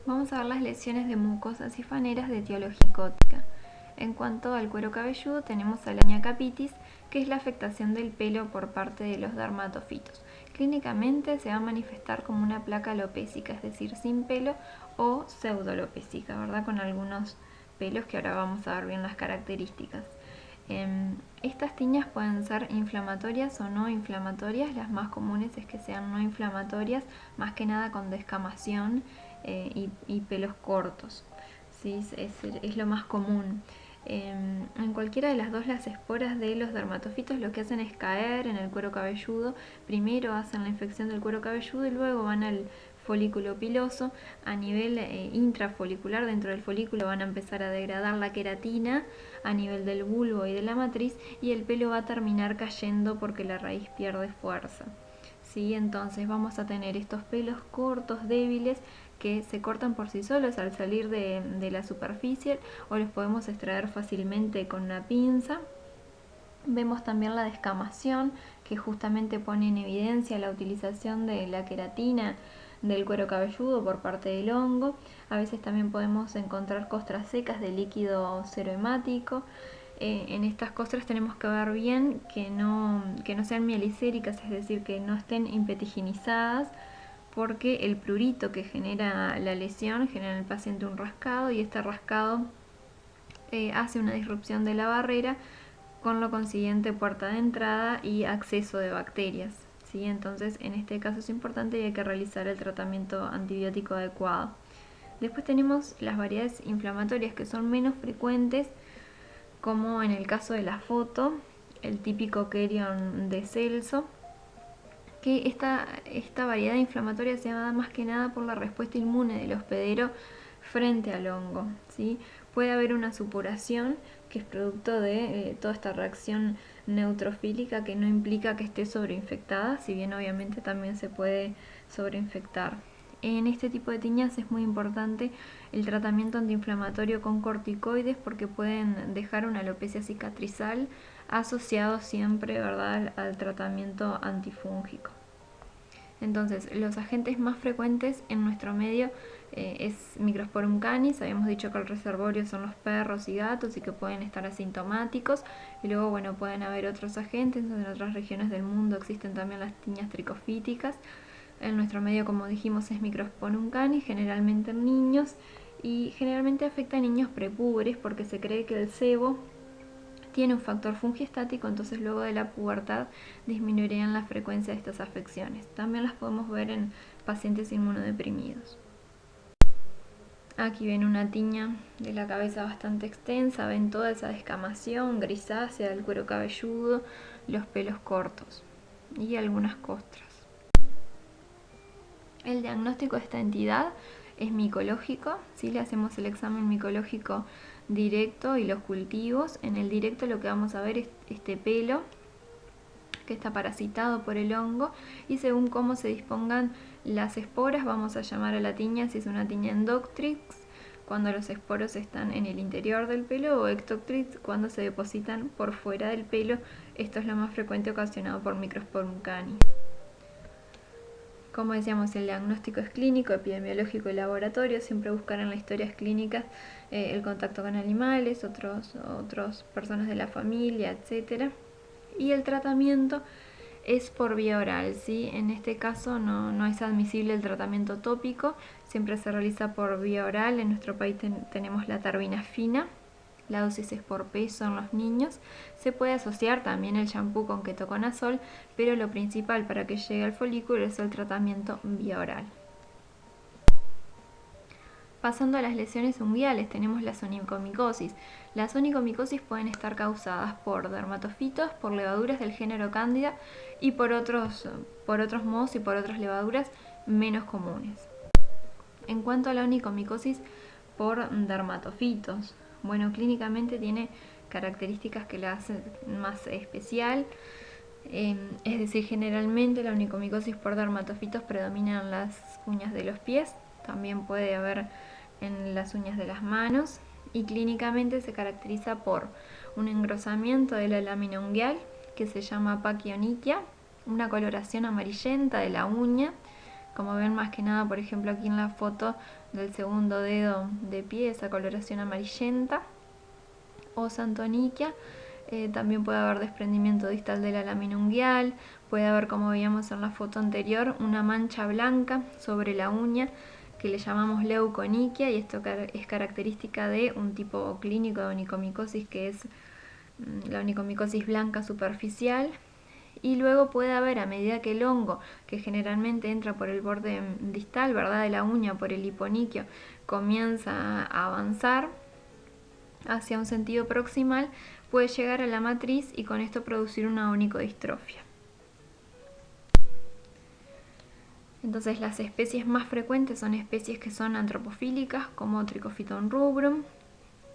Vamos a ver las lesiones de mucosas sifaneras de etiología micótica. En cuanto al cuero cabelludo, tenemos a la araña capitis, que es la afectación del pelo por parte de los dermatofitos. Clínicamente se va a manifestar como una placa alopécica, es decir, sin pelo, o pseudolopécica, ¿verdad? Con algunos pelos que ahora vamos a ver bien las características. Estas tiñas pueden ser inflamatorias o no inflamatorias. Las más comunes es que sean no inflamatorias, más que nada con descamación y pelos cortos, ¿sí? Es lo más común. En cualquiera de las dos, las esporas de los dermatofitos lo que hacen es caer en el cuero cabelludo. Primero hacen la infección del cuero cabelludo y luego van al folículo piloso. A nivel intrafolicular, dentro del folículo van a empezar a degradar la queratina a nivel del bulbo y de la matriz, y el pelo va a terminar cayendo porque la raíz pierde fuerza, ¿sí? Entonces vamos a tener estos pelos cortos, débiles, que se cortan por sí solos al salir de la superficie, o los podemos extraer fácilmente con una pinza. Vemos también la descamación, que justamente pone en evidencia la utilización de la queratina del cuero cabelludo por parte del hongo. A veces también podemos encontrar costras secas de líquido serohemático. En estas costras tenemos que ver bien que no sean mielicéricas, es decir, que no estén impetiginizadas, porque el prurito que genera la lesión genera en el paciente un rascado, y este rascado hace una disrupción de la barrera, con lo consiguiente puerta de entrada y acceso de bacterias, ¿sí? Entonces en este caso es importante y hay que realizar el tratamiento antibiótico adecuado. Después tenemos las variedades inflamatorias, que son menos frecuentes, como en el caso de la foto, el típico Kerion de Celso, que esta variedad inflamatoria se da más que nada por la respuesta inmune del hospedero frente al hongo, ¿sí? Puede haber una supuración, que es producto de toda esta reacción neutrofílica, que no implica que esté sobreinfectada, si bien obviamente también se puede sobreinfectar. En este tipo de tiñas es muy importante el tratamiento antiinflamatorio con corticoides, porque pueden dejar una alopecia cicatrizal, asociado siempre, ¿verdad?, al tratamiento antifúngico. Entonces, los agentes más frecuentes en nuestro medio es Microsporum canis. Habíamos dicho que el reservorio son los perros y gatos y que pueden estar asintomáticos. Y luego, bueno, pueden haber otros agentes. En otras regiones del mundo existen también las tiñas tricofíticas. En nuestro medio, como dijimos, es Microsporum canis, generalmente en niños, y generalmente afecta a niños prepúberes, porque se cree que el sebo tiene un factor fungiestático, entonces luego de la pubertad disminuirían la frecuencia de estas afecciones. También las podemos ver en pacientes inmunodeprimidos. Aquí ven una tiña de la cabeza bastante extensa, ven toda esa descamación grisácea del cuero cabelludo, los pelos cortos y algunas costras. El diagnóstico de esta entidad es micológico, ¿sí? Le hacemos el examen micológico directo y los cultivos. En el directo lo que vamos a ver es este pelo que está parasitado por el hongo, y según cómo se dispongan las esporas vamos a llamar a la tiña si es una tiña endoctrix, cuando los esporos están en el interior del pelo, o ectotrix, cuando se depositan por fuera del pelo. Esto es lo más frecuente, ocasionado por Microsporum canis. Como decíamos, el diagnóstico es clínico, epidemiológico y laboratorio. Siempre buscar en las historias clínicas el contacto con animales, otras personas de la familia, etc. Y el tratamiento es por vía oral, ¿sí? En este caso no es admisible el tratamiento tópico, siempre se realiza por vía oral. En nuestro país tenemos la tarbinafina. La dosis es por peso en los niños. Se puede asociar también el shampoo con ketoconazol, pero lo principal para que llegue al folículo es el tratamiento vía oral. Pasando a las lesiones unguiales, tenemos la onicomicosis. Las onicomicosis pueden estar causadas por dermatofitos, por levaduras del género Cándida y por otros mohos y por otras levaduras menos comunes. En cuanto a la onicomicosis por dermatofitos, bueno, clínicamente tiene características que la hacen más especial. Es decir, generalmente la onicomicosis por dermatofitos predomina en las uñas de los pies, también puede haber en las uñas de las manos, y clínicamente se caracteriza por un engrosamiento de la lámina unguial, que se llama paquioniquia, una coloración amarillenta de la uña, Como ven, más que nada, por ejemplo, aquí en la foto del segundo dedo de pie, esa coloración amarillenta o santoniquia. También puede haber desprendimiento distal de la lámina unguial, puede haber, como veíamos en la foto anterior, una mancha blanca sobre la uña que le llamamos leuconiquia, y esto es característica de un tipo clínico de onicomicosis, que es la onicomicosis blanca superficial. Y luego puede haber, a medida que el hongo, que generalmente entra por el borde distal, ¿verdad?, de la uña, por el hiponiquio, comienza a avanzar hacia un sentido proximal, puede llegar a la matriz y con esto producir una onicodistrofia. Entonces, las especies más frecuentes son especies que son antropofílicas, como Trichophyton rubrum,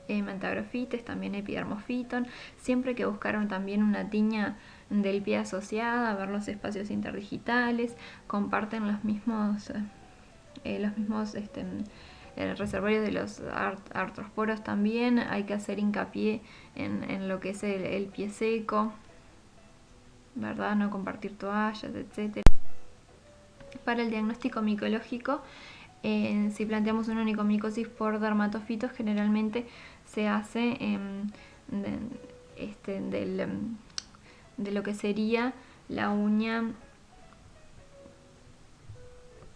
Mentagrofites, también Epidermophyton. Siempre que buscaron también una tiña del pie asociada, ver los espacios interdigitales, comparten los mismos reservorios de los artrosporos. También hay que hacer hincapié en lo que es el pie seco, ¿verdad? No compartir toallas, etc. Para el diagnóstico micológico, si planteamos una onicomicosis por dermatofitos, generalmente se hace de lo que sería la uña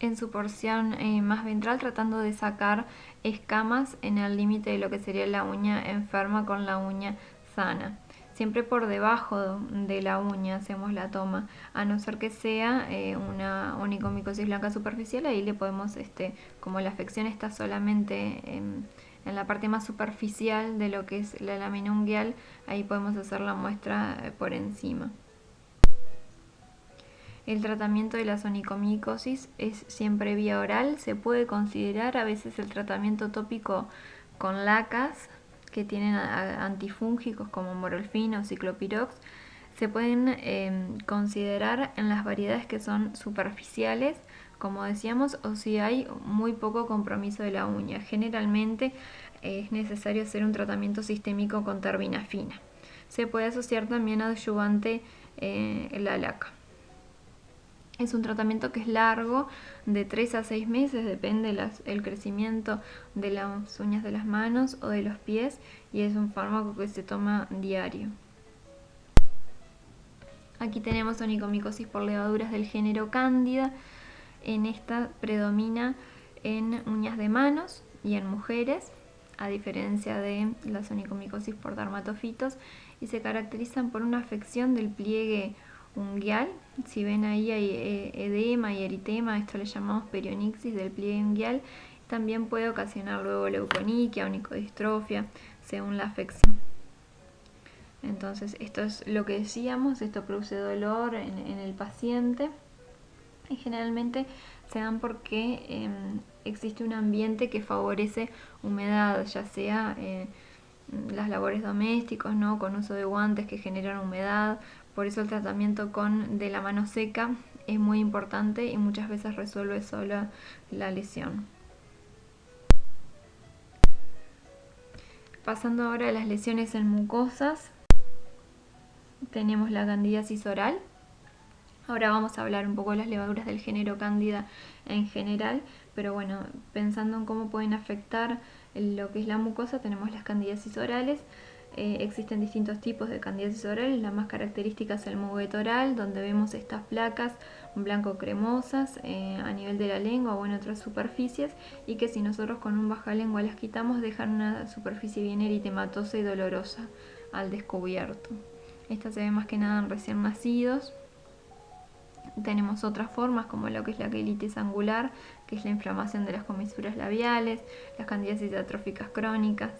en su porción más ventral, tratando de sacar escamas en el límite de lo que sería la uña enferma con la uña sana. Siempre por debajo de la uña hacemos la toma, a no ser que sea una onicomicosis blanca superficial. Ahí le podemos, como la afección está solamente en la parte más superficial de lo que es la lámina unguial, ahí podemos hacer la muestra por encima. El tratamiento de las onicomicosis es siempre vía oral. Se puede considerar a veces el tratamiento tópico con lacas que tienen antifúngicos como morolfina o ciclopirox. Se pueden considerar en las variedades que son superficiales, como decíamos, o si hay muy poco compromiso de la uña. Generalmente es necesario hacer un tratamiento sistémico con terbinafina. Se puede asociar también adyuvante la laca. Es un tratamiento que es largo, de 3 a 6 meses, depende el crecimiento de las uñas de las manos o de los pies, y es un fármaco que se toma diario. Aquí tenemos onicomicosis por levaduras del género Cándida. En esta predomina en uñas de manos y en mujeres, a diferencia de las onicomicosis por dermatofitos, y se caracterizan por una afección del pliegue unguial. Si ven ahí hay edema y eritema, esto le llamamos perionixis del pliegue unguial. También puede ocasionar luego leuconiquia o onicodistrofia, según la afección. Entonces, esto es lo que decíamos, esto produce dolor en el paciente, y generalmente se dan porque existe un ambiente que favorece humedad, ya sea las labores domésticos, ¿no?, con uso de guantes que generan humedad. Por eso el tratamiento de la mano seca es muy importante y muchas veces resuelve solo la lesión. Pasando ahora a las lesiones en mucosas, tenemos la candidiasis oral. Ahora vamos a hablar un poco de las levaduras del género Cándida en general, pero bueno, pensando en cómo pueden afectar lo que es la mucosa, tenemos las candidiasis orales. Existen distintos tipos de candidiasis orales. La más característica es el mogueto oral, donde vemos estas placas blanco-cremosas a nivel de la lengua o en otras superficies, y que si nosotros con un bajalengua las quitamos, dejan una superficie bien eritematosa y dolorosa al descubierto. Esta se ve más que nada en recién nacidos. Tenemos otras formas, como lo que es la quelitis angular, que es la inflamación de las comisuras labiales, las candidiasis atróficas crónicas.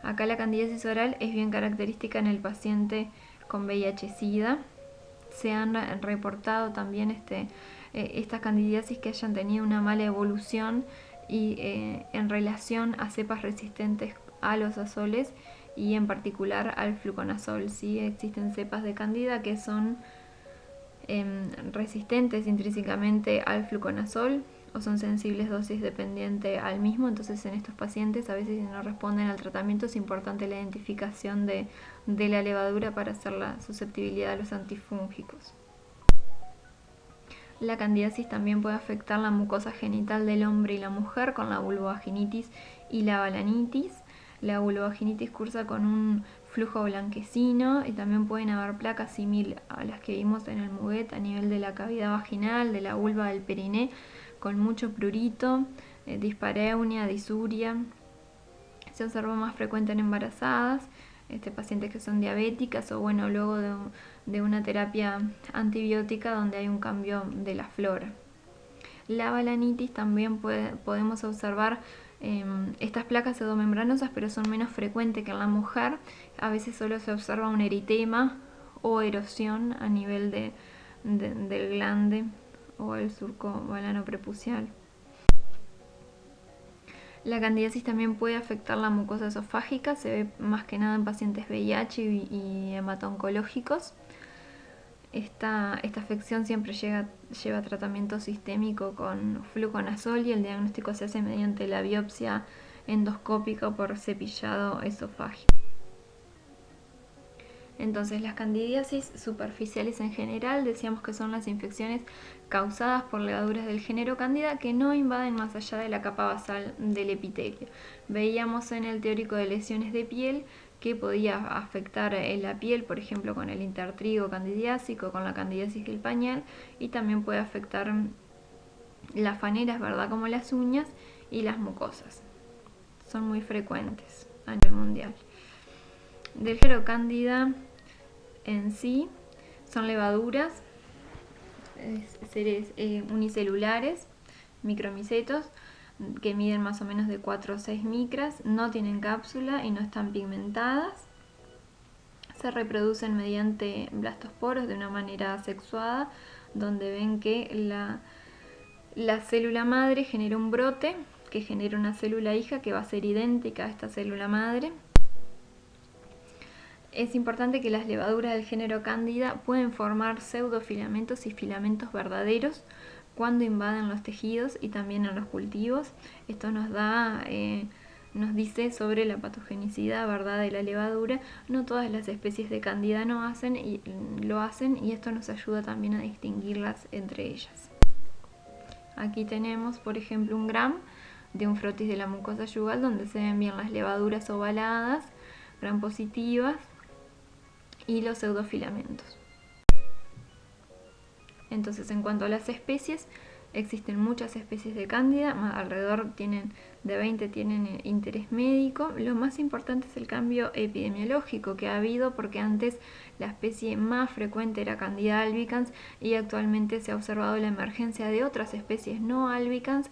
Acá la candidiasis oral es bien característica en el paciente con VIH-Sida. Se han reportado también estas candidiasis que hayan tenido una mala evolución y en relación a cepas resistentes a los azoles y en particular al fluconazol. ¿Sí? Existen cepas de candida que son resistentes intrínsecamente al fluconazol o son sensibles dosis dependiente al mismo. Entonces, en estos pacientes, a veces si no responden al tratamiento, es importante la identificación de la levadura para hacer la susceptibilidad a los antifúngicos. La candidiasis también puede afectar la mucosa genital del hombre y la mujer con la vulvovaginitis y la balanitis. La vulvovaginitis cursa con un flujo blanquecino y también pueden haber placas similares a las que vimos en el muguet a nivel de la cavidad vaginal, de la vulva del periné, con mucho prurito, dispareunia, disuria. Se observa más frecuente en embarazadas, pacientes que son diabéticas o bueno, luego de una terapia antibiótica donde hay un cambio de la flora. La balanitis también podemos observar estas placas pseudomembranosas, pero son menos frecuentes que en la mujer. A veces solo se observa un eritema o erosión a nivel del glande o el surco balano prepucial. La candidiasis también puede afectar la mucosa esofágica, se ve más que nada en pacientes VIH y hemato-oncológicos. Esta afección siempre lleva tratamiento sistémico con fluconazol y el diagnóstico se hace mediante la biopsia endoscópica por cepillado esofágico. Entonces, las candidiasis superficiales en general decíamos que son las infecciones causadas por levaduras del género Candida que no invaden más allá de la capa basal del epitelio. Veíamos en el teórico de lesiones de piel que podía afectar la piel, por ejemplo, con el intertrigo candidiásico, con la candidiasis del pañal, y también puede afectar las faneras, ¿verdad?, como las uñas y las mucosas. Son muy frecuentes a nivel mundial. Del género Candida en sí son levaduras, seres unicelulares, micromicetos, que miden más o menos de 4 o 6 micras, no tienen cápsula y no están pigmentadas. Se reproducen mediante blastosporos de una manera asexuada, donde ven que la célula madre genera un brote que genera una célula hija que va a ser idéntica a esta célula madre. Es importante que las levaduras del género Candida pueden formar pseudofilamentos y filamentos verdaderos cuando invaden los tejidos y también en los cultivos. Esto nos dice sobre la patogenicidad, ¿verdad?, de la levadura. No todas las especies de Candida lo hacen y esto nos ayuda también a distinguirlas entre ellas. Aquí tenemos, por ejemplo, un gram de un frotis de la mucosa yugal donde se ven bien las levaduras ovaladas, gram positivas, y los pseudofilamentos. Entonces, en cuanto a las especies, existen muchas especies de Cándida, alrededor de 20 tienen interés médico. Lo más importante es el cambio epidemiológico que ha habido, porque antes la especie más frecuente era Candida albicans y actualmente se ha observado la emergencia de otras especies no albicans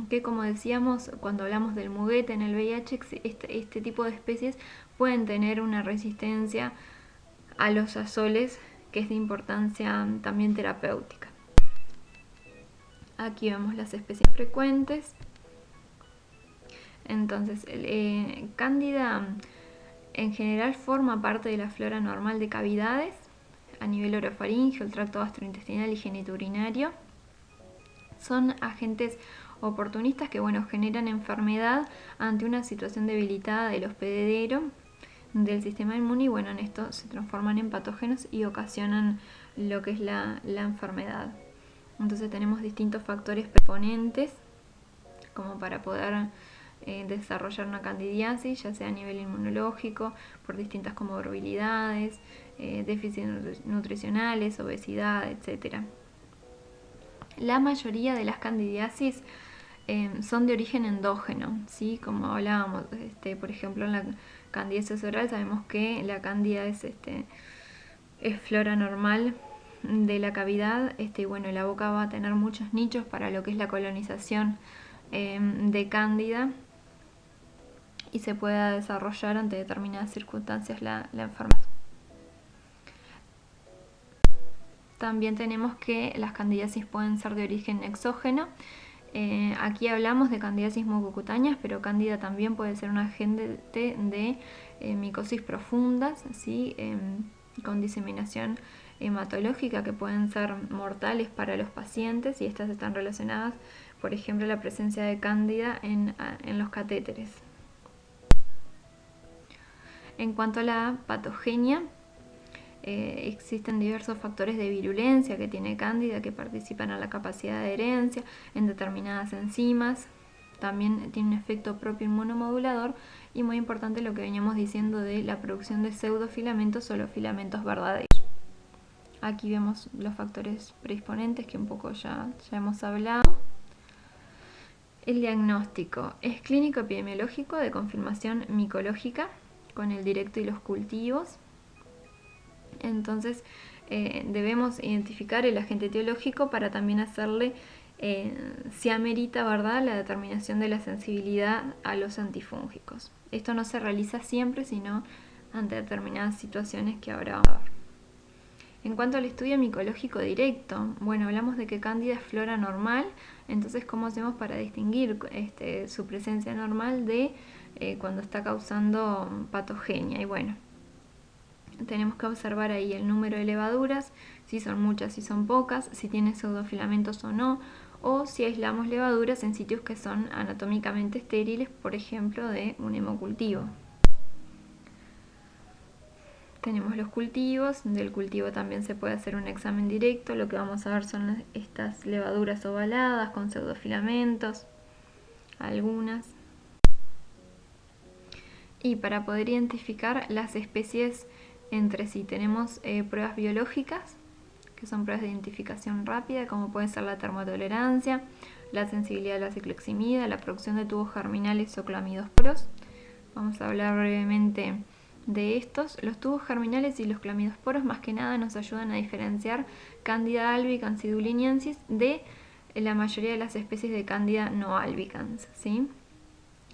que, como decíamos cuando hablamos del muguete en el VIH, este tipo de especies pueden tener una resistencia a los azoles que es de importancia también terapéutica. Aquí vemos las especies frecuentes. Entonces, Cándida en general forma parte de la flora normal de cavidades a nivel orofaringeo, el tracto gastrointestinal y genitourinario. Son agentes oportunistas que generan enfermedad ante una situación debilitada del hospedero del sistema inmune y en esto se transforman en patógenos y ocasionan lo que es la enfermedad. Entonces tenemos distintos factores preponentes como para poder desarrollar una candidiasis, ya sea a nivel inmunológico, por distintas comorbilidades, déficits nutricionales, obesidad, etc. La mayoría de las candidiasis son de origen endógeno, ¿sí? Como hablábamos, por ejemplo, en la candidiasis oral sabemos que la cándida es flora normal de la cavidad, la boca va a tener muchos nichos para lo que es la colonización de cándida y se pueda desarrollar ante determinadas circunstancias la enfermedad. También tenemos que las candidiasis pueden ser de origen exógeno. Aquí hablamos de candidiasis mucocutáneas, pero cándida también puede ser un agente de micosis profundas, ¿sí? Con diseminación hematológica que pueden ser mortales para los pacientes, y estas están relacionadas, por ejemplo, a la presencia de cándida en los catéteres. En cuanto a la patogenia, existen diversos factores de virulencia que tiene cándida que participan en la capacidad de adherencia en determinadas enzimas. También tiene un efecto propio inmunomodulador y muy importante lo que veníamos diciendo de la producción de pseudofilamentos o los filamentos verdaderos. Aquí vemos los factores predisponentes que un poco ya hemos hablado. El diagnóstico es clínico epidemiológico de confirmación micológica con el directo y los cultivos. Entonces debemos identificar el agente etiológico para también hacerle, si amerita, ¿verdad?, la determinación de la sensibilidad a los antifúngicos. Esto no se realiza siempre, sino ante determinadas situaciones que ahora vamos a ver. En cuanto al estudio micológico directo, bueno, hablamos de que cándida es flora normal, entonces ¿cómo hacemos para distinguir su presencia normal de cuando está causando patogenia? Y bueno, tenemos que observar ahí el número de levaduras, si son muchas, si son pocas, si tiene pseudofilamentos o no, o si aislamos levaduras en sitios que son anatómicamente estériles, por ejemplo, de un hemocultivo. Tenemos los cultivos, del cultivo también se puede hacer un examen directo, lo que vamos a ver son estas levaduras ovaladas con pseudofilamentos, algunas. Y para poder identificar las especies entre sí tenemos pruebas biológicas, que son pruebas de identificación rápida, como puede ser la termotolerancia, la sensibilidad a la cicloximida, la producción de tubos germinales o clamidosporos. Vamos a hablar brevemente de estos. Los tubos germinales y los clamidosporos más que nada nos ayudan a diferenciar Candida albicans y duliniensis de la mayoría de las especies de Candida no albicans, ¿sí?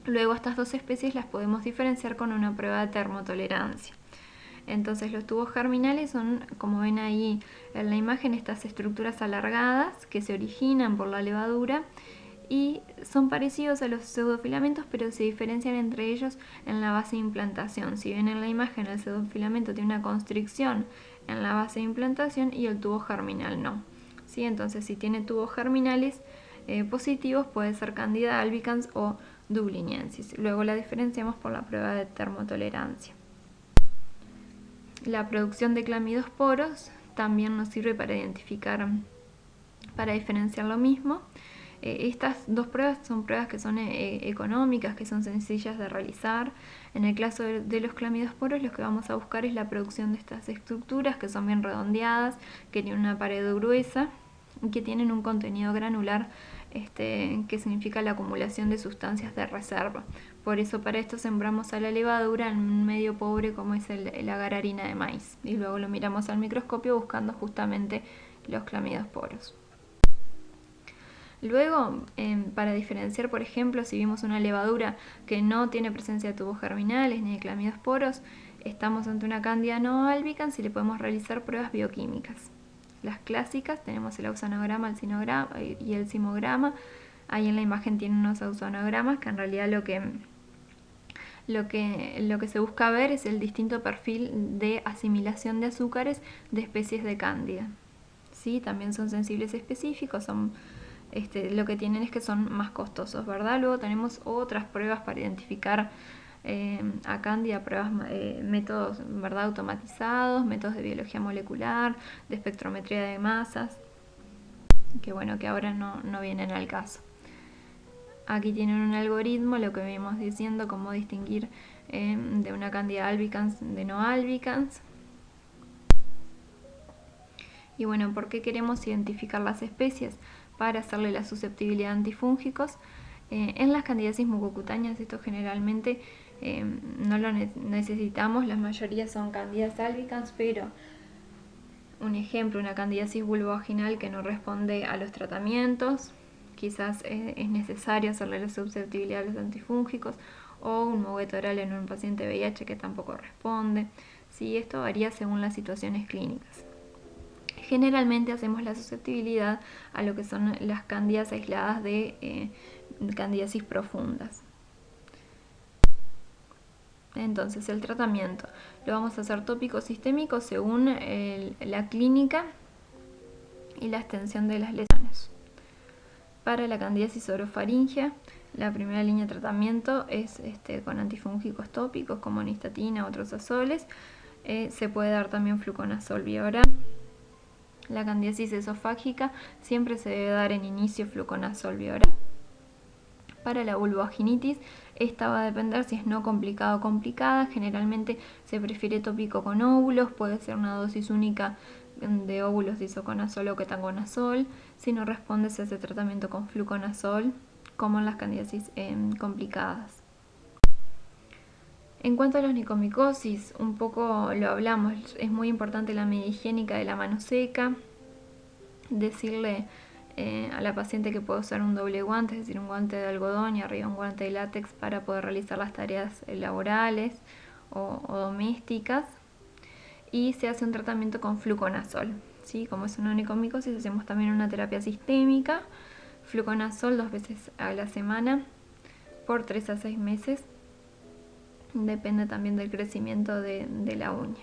Luego estas dos especies las podemos diferenciar con una prueba de termotolerancia. Entonces los tubos germinales son, como ven ahí en la imagen, estas estructuras alargadas que se originan por la levadura y son parecidos a los pseudofilamentos, pero se diferencian entre ellos en la base de implantación. Si bien en la imagen el pseudofilamento tiene una constricción en la base de implantación y el tubo germinal no, ¿sí? Entonces si tiene tubos germinales positivos puede ser Candida albicans o duliniensis. Luego la diferenciamos por la prueba de termotolerancia. La producción de clamidosporos también nos sirve para identificar, para diferenciar lo mismo. Estas dos pruebas son pruebas que son económicas, que son sencillas de realizar. En el caso de los clamidosporos, lo que vamos a buscar es la producción de estas estructuras que son bien redondeadas, que tienen una pared gruesa y que tienen un contenido granular, que significa la acumulación de sustancias de reserva. Por eso para esto sembramos a la levadura en un medio pobre como es el agar harina de maíz y luego lo miramos al microscopio buscando justamente los clamidosporos. Luego, para diferenciar, por ejemplo, si vimos una levadura que no tiene presencia de tubos germinales ni de clamidosporos, estamos ante una Candida no albicans y le podemos realizar pruebas bioquímicas. Las clásicas, tenemos el auxanograma, el sinograma y el simograma. Ahí en la imagen tienen unos auxanogramas que en realidad lo que se busca ver es el distinto perfil de asimilación de azúcares de especies de Cándida. ¿Sí? También son sensibles específicos, lo que tienen es que son más costosos, ¿verdad? Luego tenemos otras pruebas para identificar a Cándida, pruebas, métodos, ¿verdad?, automatizados, métodos de biología molecular, de espectrometría de masas, que bueno, que ahora no vienen al caso. Aquí tienen un algoritmo, lo que venimos diciendo, cómo distinguir de una Candida albicans de no albicans. Y bueno, ¿por qué queremos identificar las especies? Para hacerle la susceptibilidad a antifúngicos. En las candidiasis mucocutáneas esto generalmente no lo necesitamos, la mayoría son Candidas albicans, pero un ejemplo, una candidiasis vulvovaginal que no responde a los tratamientos, quizás es necesario hacerle la susceptibilidad a los antifúngicos, o un mogueto oral en un paciente VIH que tampoco responde. Sí, esto varía según las situaciones clínicas. Generalmente hacemos la susceptibilidad a lo que son las cándidas aisladas de candidiasis profundas. Entonces el tratamiento lo vamos a hacer tópico sistémico según la clínica y la extensión de las lesiones. Para la candidiasis orofaringea, la primera línea de tratamiento es con antifúngicos tópicos como nistatina u otros azoles. se puede dar también fluconazol vía oral. La candidiasis esofágica siempre se debe dar en inicio fluconazol vía oral. Para la vulvovaginitis, esta va a depender si es no complicada o complicada. Generalmente se prefiere tópico con óvulos, puede ser una dosis única de óvulos de isoconazol o ketangonazol. Si no responde, se hace tratamiento con fluconazol, como en las candidiasis complicadas. En cuanto a la onicomicosis, un poco lo hablamos, es muy importante la medida higiénica de la mano seca, decirle a la paciente que puede usar un doble guante, es decir, un guante de algodón y arriba un guante de látex para poder realizar las tareas laborales o domésticas, y se hace un tratamiento con fluconazol, ¿sí? Como es una onicomicosis, hacemos también una terapia sistémica, fluconazol 2 veces a la semana por 3 a 6 meses. Depende también del crecimiento de la uña.